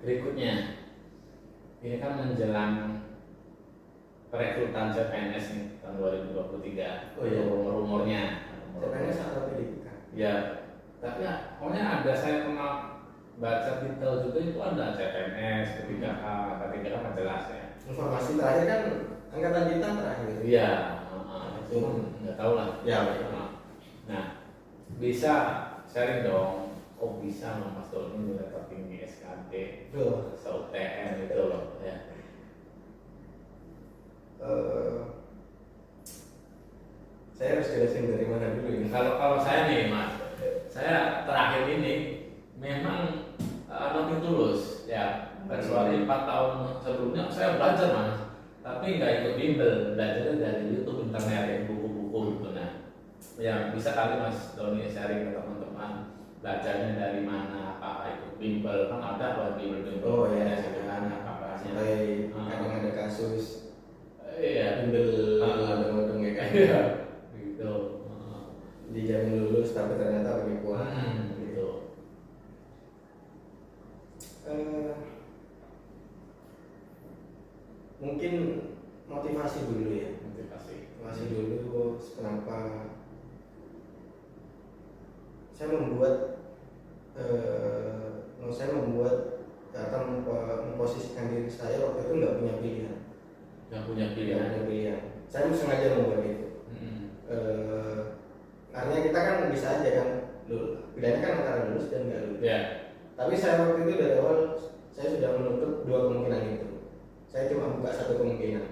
berikutnya, ini kan menjelang perekrutan CPNS nih tahun 2023. Oh iya. Rumor-rumornya. CPNS atau pendidikan? Ya, tapi ya, pokoknya ada, saya pernah baca detail juga itu ada CPNS, K3K kan jelas ya. Informasi terakhir kan angkatan kita terakhir. Iya, itu nggak tahu lah. Ya. Nah, bisa sharing dong. Oh bisa Mas Doni udah tertinggi SKD, SUTN gitu loh ya. Saya harus jelasin dari mana dulu ini. Kalau saya nih Mas, saya terakhir ini memang nothing tulus ya. Kecuali 4 tahun sebelumnya saya belajar Mas, tapi nggak ikut bimbel, belajarnya dari YouTube, internet ya, buku-buku gitu. Nah, ya bisa kali Mas Doni sharing ke teman-teman belajarnya dari mana, apa ikut bimbel, kan ada buat bimbel. Oh ya, apa sampai kadang ada kasus iya bimbel odong-odong ya kan. Iya, gitu. Dijamin lulus tapi ternyata penipuan gitu. Mungkin motivasi dulu ya. Motivasi dulu kenapa saya membuat atau memposisikan diri saya waktu itu nggak punya pilihan. Saya sengaja membuat itu. Karena kita kan bisa aja kan, pilihannya kan antara lulus dan nggak lulus. Yeah. Tapi saya waktu itu dari awal saya sudah menutup 2 kemungkinan itu. Saya cuma buka 1 kemungkinan.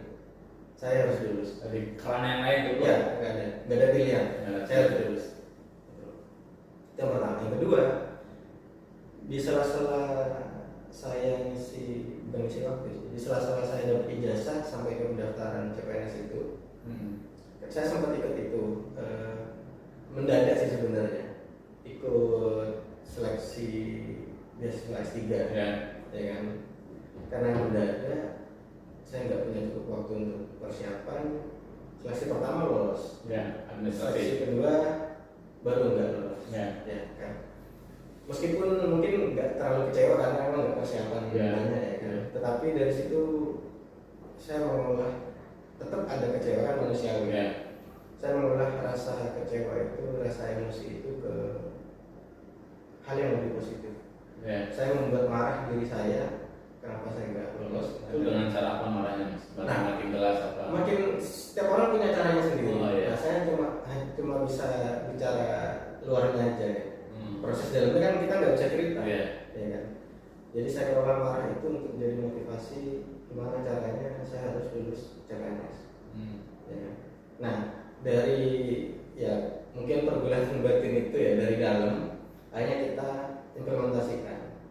Saya harus lulus. Jadi karena yang lain itu? Ya, nggak ada pilihan. Saya harus lulus. Itu yang pertama. Yang kedua, di sela-sela saya mengisi waktu, di sela-sela saya dapat ijazah sampai ke pendaftaran CPNS itu, saya sempat ikut itu, mendadak sih sebenarnya, ikut seleksi beasiswa S3, ya kan? Karena mendadak, saya nggak punya cukup waktu untuk persiapan. Seleksi pertama lolos, seleksi kedua baru nggak lolos, ya kan? Meskipun mungkin nggak terlalu kecewa karena memang nggak persiapan banyak ya kan. Tetapi dari situ saya mengolah, tetap ada kecewa kan manusiawi. Saya mengolah rasa kecewa itu, rasa emosi itu ke hal yang lebih positif. Saya membuat marah diri saya, kenapa saya nggak lolos. Itu dengan cara apa marahnya Mas? Makin jelas apa? Makin setiap orang punya caranya sendiri. Nah, saya cuma bisa bicara luarnya aja. Proses dalamnya kan kita nggak bisa cerita, ya kan. Jadi saya kelola marah itu untuk jadi motivasi gimana caranya saya harus lulus CPNS. Ya kan? Nah dari ya mungkin pergulatan batin itu ya dari dalam, akhirnya kita implementasikan.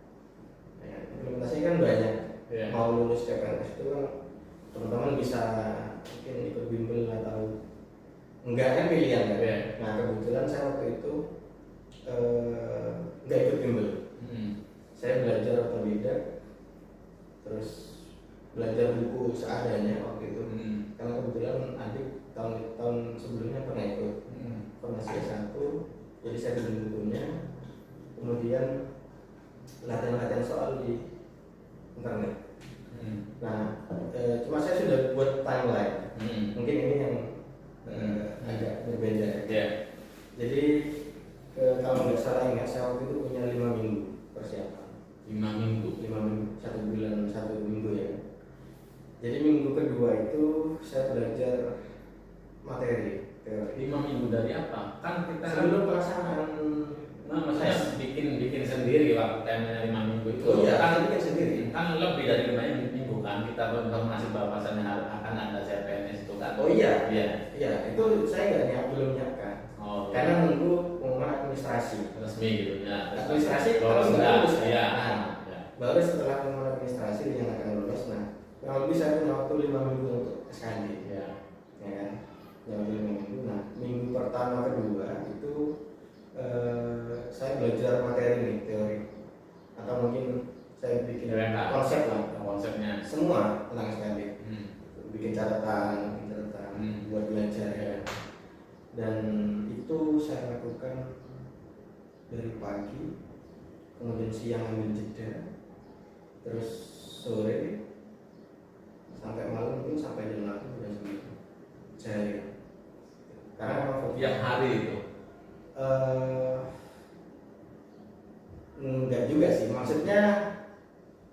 Ya, implementasikan banyak. Mau lulus CPNS itu kan teman-teman bisa mungkin ikut bimbel atau enggak kan pilihan kan. Nah kebetulan saya waktu itu nggak ikut bimbel. Saya belajar otodidak, terus belajar buku seadanya waktu itu. Karena kebetulan adik tahun sebelumnya pernah ikut formasi S1, jadi saya beli bukunya, kemudian latihan-latihan soal di internet. Nah, cuma saya sudah buat timeline. Mungkin ini yang agak berbeda. Jadi kalau nggak salah ingat, saya waktu itu punya 5 minggu persiapan. 5 minggu? 5 minggu, 1 bulan 1 minggu ya. Jadi minggu kedua itu saya belajar materi teori. 5 minggu dari apa? Kan kita sebelum pelaksanaan. Nah maksudnya bikin sendiri waktu temanya 5 minggu itu. Iya, kan bikin sendiri. Kan lebih dari 5 minggu kan kita informasi bahwasannya akan ada CPNS itu kan. Oh iya, itu saya belum nyiapkan. Karena nunggu pengumuman administrasi resmi gitu ya. Administrasi kalau nggak lulus ya. Baru setelah pengumuman administrasi yang akan lulus. Nah, kurang lebih saya punya waktu 5 minggu untuk SKD. Ya kan? Yang 5 minggu. Nah, minggu pertama kedua itu saya belajar materi nih, teori. Atau mungkin saya bikin konsep lah, konsepnya. Semua tentang SKD. Bikin catatan, buat belajar ya. Dan itu saya lakukan dari pagi, kemudian siang ambil jeda, terus sore sampai malam mungkin sampai jam 8 jam 9 sehari. Karena memang Tiap hari itu. enggak juga sih, maksudnya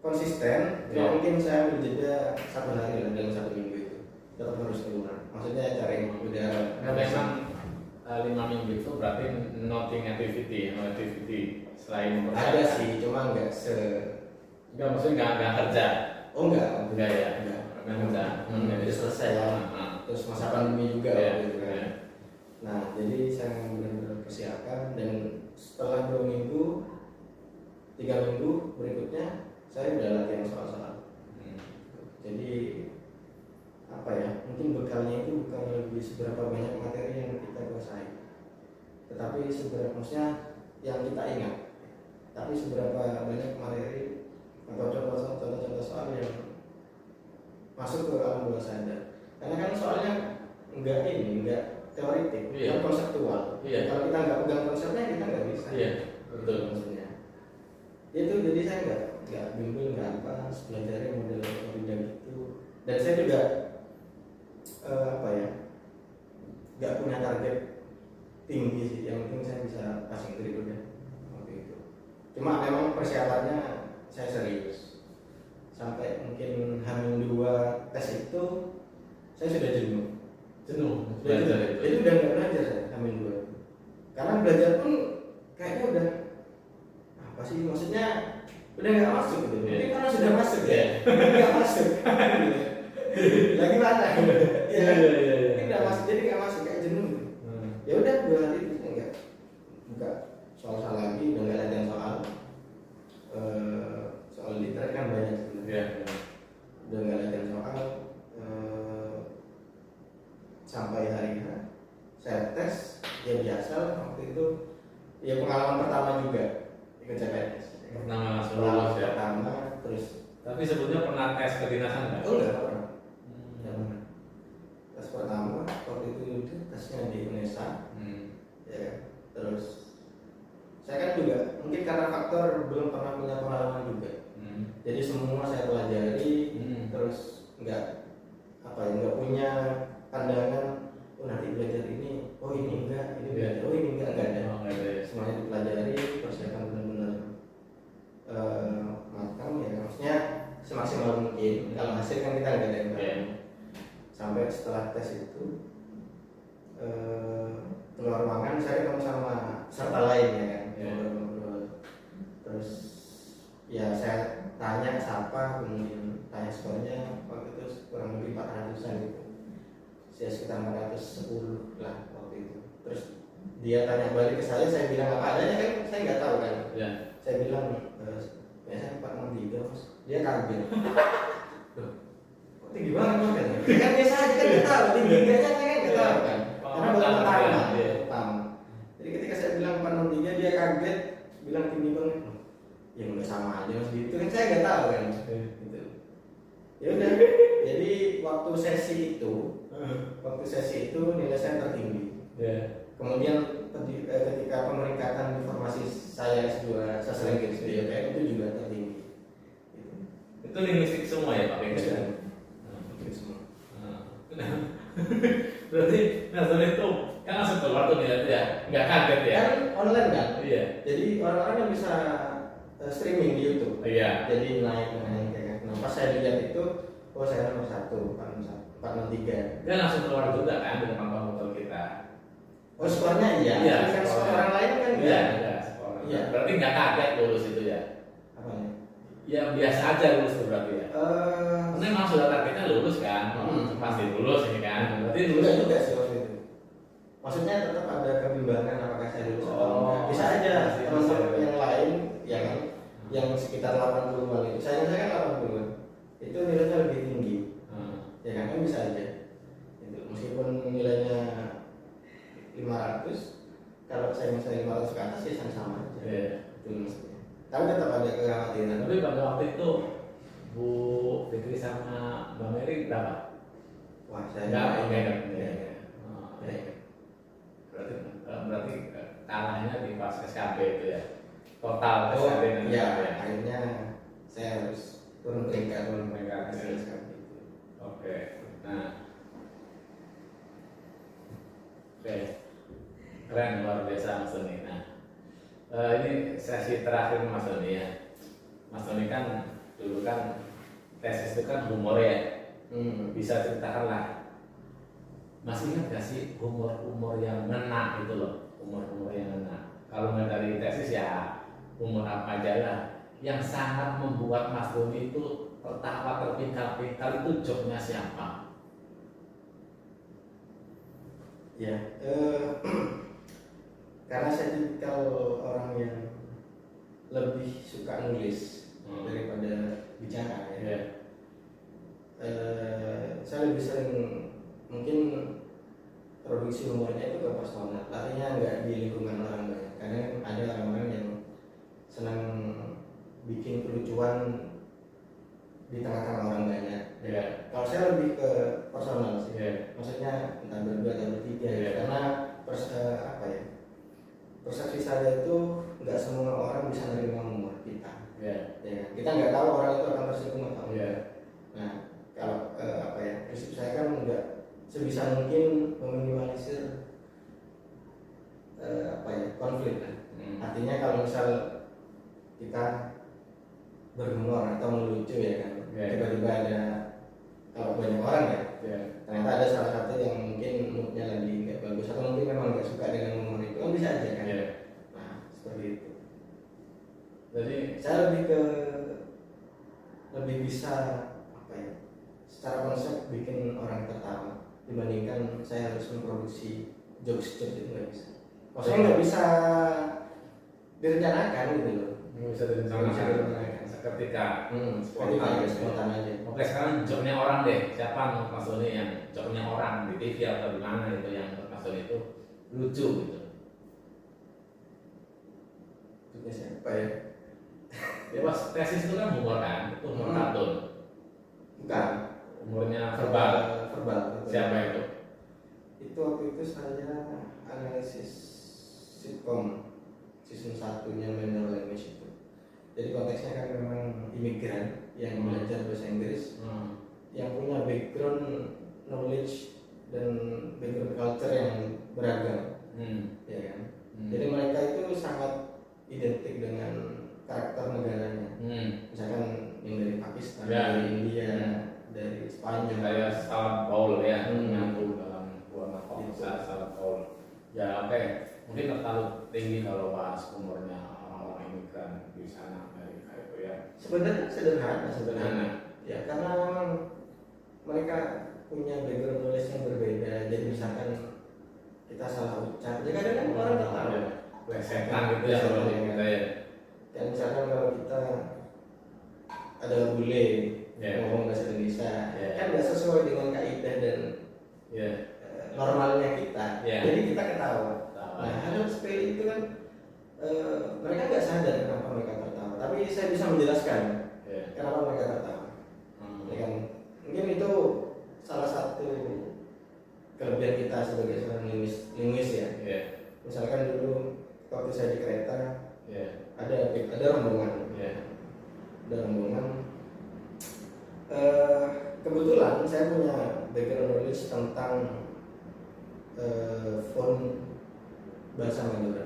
konsisten. Ya. Mungkin saya berjeda 1 hari lah dalam 1 minggu itu tetap harus keluar, maksudnya cari udara. Nah, memang 5 minggu itu berarti nothing activity, no activity selain mempersiapkan. ada sih, cuma enggak Enggak, maksudnya enggak kerja. enggak ya. enggak. Kerja. Udah selesai ya. Terus masa pandemi juga Iya, waktu itu kan. iya. Nah, jadi saya benar-benar persiapkan, dan setelah 2 minggu, 3 minggu berikutnya saya udah latihan soal-soal. Jadi apa ya? Mungkin bekalnya itu bukan lebih seberapa banyak materi yang kita kuasai, tetapi seberapa, maksudnya yang kita ingat, tapi seberapa banyak materi atau contoh-contoh soal yang masuk ke alam bawah sadar. Karena kan soalnya enggak teoritik, Iya. yang konseptual. Iya. Kalau kita nggak pegang konsepnya, kita nggak bisa. Iya, betul. Maksudnya itu, jadi saya nggak bimbel, nggak apa, belajarnya model otodidak gitu. Dan saya juga apa ya, nggak punya target tinggi sih. Yang penting saya bisa passing grade udah waktu itu. Cuma memang persiapannya saya serius sampai mungkin H-2 tes itu saya sudah jenuh. Belajar itu. Jadi udah nggak belajar saya H-2, karena belajar pun kayaknya udah apa sih, maksudnya udah nggak masuk gitu. Iya. Mungkin karena sudah masuk ya, Iya. nggak masuk. Lagi mana? Ya, Iya. ini nggak masuk, jadi nggak masuk, kayak jenuh gitu. Ya udah 2 hari itu saya nggak buka soal lagi, udah nggak latihan soal. Soal literat kan banyak sebenarnya. Iya. Udah nggak latihan soal. Sampai hari H saya tes, ya biasa lah waktu itu, ya pengalaman pertama juga ikut CPNS. Pertama langsung Pengalaman lulus ya. pertama, terus Tapi sebelumnya pernah tes kedinasan nggak? enggak pernah. Nggak pernah. Tes pertama waktu itu tesnya di UNESA, ya kan? Terus saya kan juga mungkin karena faktor belum pernah punya pengalaman juga, jadi semua saya pelajari. Terus nggak apa ya, nggak punya pandangan, oh nanti belajar ini, oh ini enggak, ini belajar, oh ini enggak ada. Oh, nggak ada ya. Semuanya dipelajari, persiapan benar-benar matang ya, maksudnya semaksimal mungkin. Kalau hasil kan kita nggak ada yang tahu. Iya. Sampai setelah tes itu keluar ruangan, saya ketemu sama peserta lain ya kan, Iya. ngobrol-ngobrol. Terus ya saya tanya siapa, kemudian tanya skornya, waktu itu kurang lebih 400-an gitu, ya sekitar 410 lah waktu itu. Terus dia tanya balik ke saya bilang apa adanya, kan saya nggak tahu kan. Iya. Saya bilang biasanya 463 mas. Dia kaget. Loh, kok tinggi banget mas kan? Kan biasa aja kan nggak tahu, tinggi enggaknya saya kan nggak tahu kan. Karena baru pertama. Jadi ketika saya bilang 463 dia kaget, bilang tinggi banget. Ya nggak sama aja mas gitu kan, saya nggak tahu kan. Gitu. Ya udah. Jadi waktu sesi itu nilai saya tertinggi. Iya. Kemudian ketika pemeringkatan informasi saya S2 sastra Inggris di UPN itu juga tertinggi. Gitu. Itu linguistik semua ya Pak Bengkel? Iya. Gitu semua. Berarti setelah itu kan langsung keluar tuh nilai itu ya? Nggak kaget ya? Kan online kan? Iya. Jadi orang-orang yang bisa streaming di YouTube. Iya. Jadi naik kayak kan. Nah, pas saya lihat itu, oh saya nomor 1, 463. Dia langsung keluar juga kan dengan motor kita. Oh skornya iya. Iya, Tapi kan skor skornya. orang lain kan Iya, enggak. iya. Sekolah. Iya. Berarti nggak kaget lulus itu ya? Apanya? Ya biasa aja lulus itu berarti ya? Karena memang sudah targetnya lulus kan? Pasti lulus ini kan? Berarti lulus Enggak juga sih waktu itu. Maksudnya tetap ada kebimbangan apakah saya lulus atau Oh, enggak. Bisa aja masih teman-teman bisa. yang lain ya kan, yang sekitar 80-an itu. Saya kan 80-an. Itu nilainya lebih tinggi. Ya kan bisa aja. Itu meskipun nilainya 500, kalau saya misalnya 500 ke atas ya sama aja. Iya. Itu maksudnya. Tapi tetap ada kekhawatiran. Tapi pada waktu itu Bu Fitri sama Mbak Mary berapa? Wah, saya Enggak, nggak enggak, ingat. enggak. Oh, iya. Berarti kalahnya di pas SKB itu ya? Total Oh, SKB nanti ya, ya? akhirnya saya harus turun peringkat Ya. seperti itu. Oke. Nah, oke. Keren, luar biasa Mas Doni. Nah, ini sesi terakhir Mas Doni ya. Mas Doni kan dulu kan tesis itu kan humor ya. Bisa ceritakan lah. Masih ingat gak sih humor yang ngena gitu loh, humor yang ngena. Kalau nggak dari tesis ya humor apa aja lah. Yang sangat membuat Mas Doni itu tertawa terpingkal-pingkal itu joknya siapa? Ya, karena saya tipikal orang yang lebih suka nulis daripada bicara ya. Yeah. Saya lebih sering mungkin produksi humornya itu ke personal, artinya nggak di lingkungan orang banyak. Karena ada orang-orang yang senang bikin kelucuan di tengah-tengah orang banyak. Yeah. Kalau saya lebih ke personal sih, Yeah. maksudnya entah berdua atau bertiga. Yeah. Karena persepsi saya itu nggak semua orang bisa menerima humor kita. Yeah. Ya, kita nggak tahu orang itu akan tersinggung atau enggak. Yeah. Nah, kalau prinsip saya kan nggak sebisa mungkin meminimalisir konflik lah. Artinya kalau misal kita berhumor atau melucu ya kan, tiba-tiba ada, kalau banyak orang ya, ternyata ada salah satu yang mungkin moodnya lagi nggak bagus atau mungkin memang nggak suka dengan humor itu, kan bisa aja kan. Nah, seperti itu. Jadi Saya lebih bisa secara konsep bikin orang tertawa dibandingkan saya harus memproduksi jokes itu nggak bisa. Maksudnya nggak bisa direncanakan gitu loh. nggak bisa direncanakan seketika. Spontan aja. Oke, sekarang joknya orang deh. Siapa Mas Doni yang joknya orang di TV atau di mana itu yang Mas Doni itu lucu gitu? Joknya siapa ya? Ya pas tesis itu kan humor kan, itu humor kartun. Bukan. Humornya verbal. Verbal. Siapa itu? Itu waktu itu saya analisis sitkom season 1-nya Mandarin Language itu. Jadi konteksnya kan memang imigran yang belajar bahasa Inggris, yang punya background knowledge dan background culture yang beragam, ya kan. Jadi mereka itu sangat identik dengan karakter negaranya. Misalkan yang dari Pakistan, dari India, dari Spanyol. Kayak Salam Paul ya, nyambung dalam buah nafas Salam Paul. Ya oke, mungkin terlalu tinggi kalau bahas umurnya orang-orang imigran di sana Amerika itu ya. Sebenarnya sederhana. Ya karena memang mereka punya background knowledge yang berbeda. Jadi misalkan kita salah ucap, ya kadang-kadang orang nggak tahu. Plesetan gitu ya kalau kita ya. Dan misalkan kalau kita ada bule ngomong bahasa Indonesia, kan nggak sesuai dengan kaidah dan normalnya kita, jadi kita ketawa. Nah, hal seperti itu kan mereka nggak sadar kenapa mereka tertawa, tapi saya bisa menjelaskan kenapa mereka tertawa. Ya kan? Mungkin itu salah satu kelebihan kita sebagai seorang linguis ya. Misalkan dulu waktu saya di kereta, ada rombongan, ada rombongan. Kebetulan saya punya background knowledge tentang font bahasa Madura,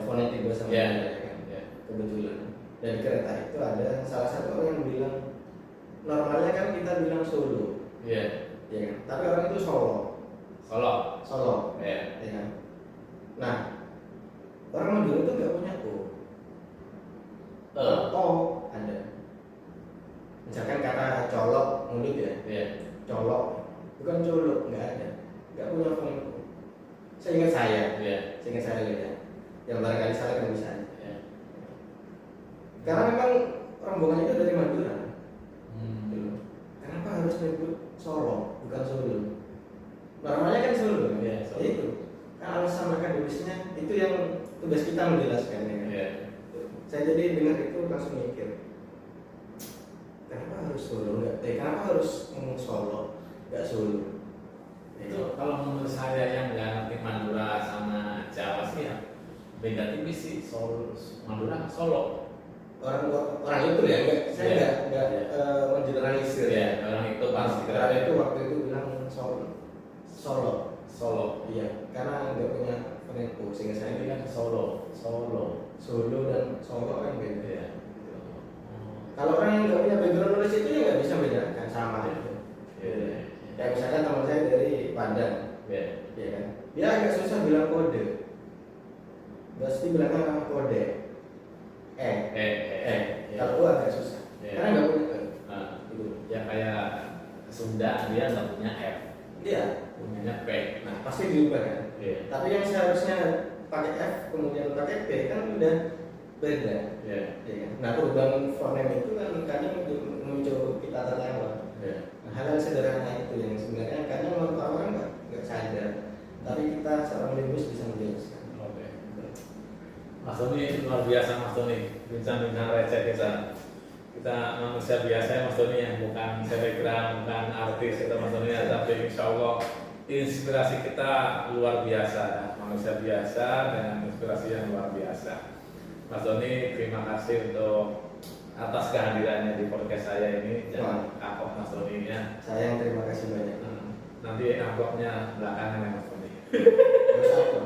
fonetik bahasa Madura, kan? Kebetulan. Dan di kereta itu ada salah satu orang yang bilang, normalnya kan kita bilang Solo, ya kan? Tapi orang itu Solo, ya kan? Nah, orang Madura itu nggak punya O ada. Misalkan kata colok mulut ya, colok, bukan colok, nggak ada, nggak punya font. Seingat saya ya, yang barangkali salah kan bisa aja. Karena memang rombongan itu dari Madura. Kenapa harus menyebut Solo bukan Solo? Normalnya kan Solo, ya itu. Kan alasan akademisnya itu yang tugas kita menjelaskan ya. Saya jadi dengar itu langsung mikir, kenapa harus Solo kenapa harus ngomong Solo nggak Solo? Itu kalau menurut saya yang nggak ngerti Madura sama Jawa sih ya beda tipis sih. Madura Solo orang itu ya, saya nggak mengeneralisir Ya, orang itu pasti orang itu waktu itu bilang Solo. Solo. Iya, karena nggak punya penelpon sehingga saya Ini kan Solo. Solo dan Solo kan beda. Iya. Kalau orang yang nggak punya background knowledge itu ya nggak bisa bedakan sama itu. Iya. Ya misalkan teman saya dari Padang, Iya. ya kan, dia agak susah bilang kode. Pasti bilangnya kode. Kalau gua agak susah, karena nggak punya. Gitu. Ya kayak Sunda dia nggak punya F, Iya. punyanya P. Nah pasti diubah kan. Iya. Tapi yang seharusnya pakai F kemudian pakai P kan udah beda. Iya. Ya kan? Nah perubahan fonem itu kan kadang muncul kita terlewat. Iya. Nah, hal yang sederhana itu yang sebenarnya kadang orang nggak sadar, tapi kita seorang linguis bisa menjelaskan. Oke. Mas Tony luar biasa, Mas Tony. Bincang-bincang receh kita manusia biasa ya, Mas Tony, yang bukan selebgram, bukan artis kita, Mas Tony, tapi insya Allah inspirasi kita luar biasa, manusia biasa dengan inspirasi yang luar biasa. Mas Tony, terima kasih untuk atas kehadirannya di podcast saya ini. Jangan kapok, Mas Tony ya. Saya yang terima kasih banyak. Nanti amplopnya belakangan ya, Mas Tony. Terus apa?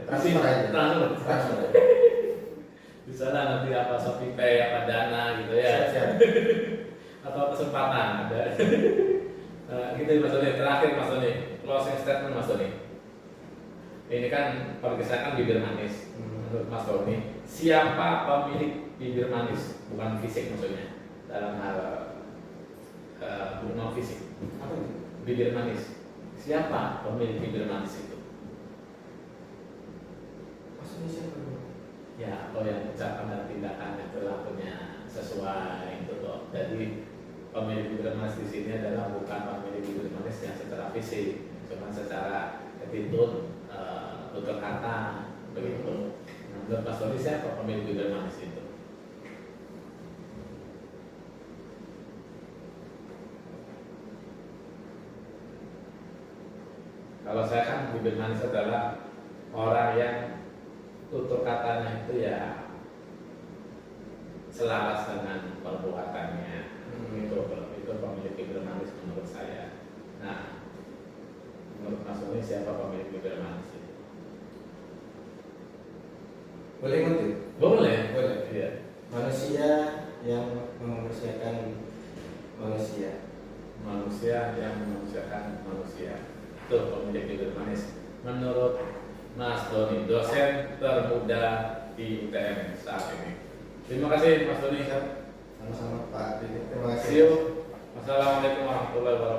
Transfer aja. Transfer. Di sana nanti apa Shopee Pay, apa Dana gitu ya. Siap. Atau kesempatan ada. Gitu Mas Tony. Terakhir Mas Tony, closing statement Mas Tony. Ini kan perpisahan bibir manis. Menurut Mas Tony, siapa pemilik bibir manis? Bukan fisik maksudnya. Dalam hal non fisik. Apa itu? Bibir manis. Siapa pemilik bibir manis itu? Maksudnya siapa? Ya, atau yang ucapan dan tindakan yang perilakunya sesuai itu toh. Jadi pemilik bibir manis di sini adalah bukan pemilik bibir manis yang secara fisik, cuma secara attitude, tutur kata, begitu. Nah, menurut Mas Tony siapa pemilik bibir manis itu? Kalau saya kan bibir manis adalah orang yang tutur katanya itu ya selaras dengan perbuatannya. Itu pemilik bibir manis menurut saya. Nah, menurut Mas Tony siapa pemilik bibir manis itu? Boleh ngutip? Boleh. Iya. Manusia yang memanusiakan manusia. Manusia yang memanusiakan manusia. Itu pemilik bibir manis. Menurut Mas Tony, dosen termuda di UTM saat ini. Terima kasih Mas Tony. Sama-sama Pak. Terima kasih. See you. Wassalamualaikum warahmatullahi wabarakatuh.